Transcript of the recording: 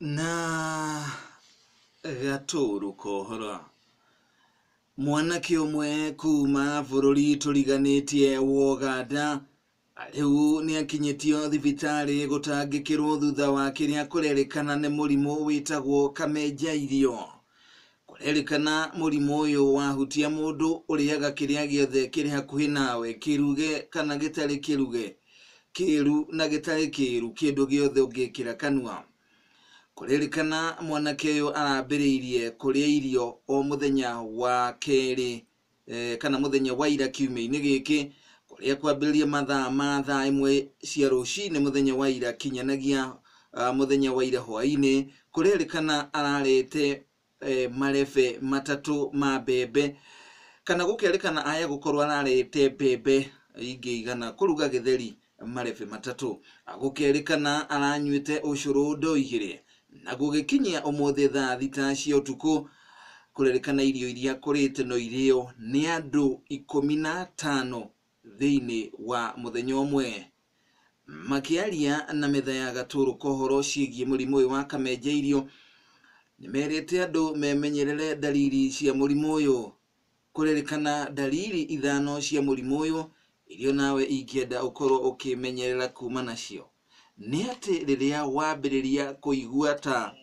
Na gatũrũ kohora mwanake ũmwe kuma bũrũri tũriganĩtie wa Uganda rĩu nĩakinyĩtio thibitarĩ gũtangĩkĩrwo thutha wa kĩrĩa kũrerĩkana nĩ mũrimũ wĩtagwo kamenjairio. Kũrerĩkana mũrimũ ũyũ wahutia mũndũ ũrĩaga kĩrĩa gĩothe kĩrĩ hakuhĩ nawe, kĩruge kana gĩtarĩ kĩruge, kĩru na gĩtarĩ kĩru, kĩndũ gĩothe ũngĩkĩra kanua. Kũrerĩkana mwanake ũyũ arambĩrĩirie kũrĩa irio o mũthenya wa kerĩ kana mũthenya wa ira kiumia-inĩ gĩkĩ, kũrĩa kwambĩrĩria mathaa ma thaa ĩmwe cia rũcinĩ mũthenya wa ira kinyanagia mũthenya wa ira hwaĩ-inĩ. Kũrerĩkana ararĩte marebe matatũ ma mbembe, kana gũkerĩkana aya gũkorwo ararĩte mbembe ingĩigana kũruga gĩtheri marebe matatũ. Gũkerĩkana aranyuĩte ũcũrũ ndoo igĩrĩ, na gũgĩkinyia ũmũthĩ thaa thita cia ũtukũ kũrerĩkana irio iria kũrĩte no irĩo nĩ andũ 15 thĩinĩ wa mũthenya ũmwe. Makĩaria na metha ya gatũrũ kohoro ciĩgiĩ mũrimũ ũyũ wa kamenjairio, nĩmerĩte andũ memenyerere dalili cia mũrimũ ũyũ. Kũrerĩkana dalili 5 cia mũrimũ ũyũ irio nawe ingĩenda ũkorwo ũkĩmenyerera kuma nacio. Nĩ atĩ rĩrĩa wambĩrĩria kũigua ta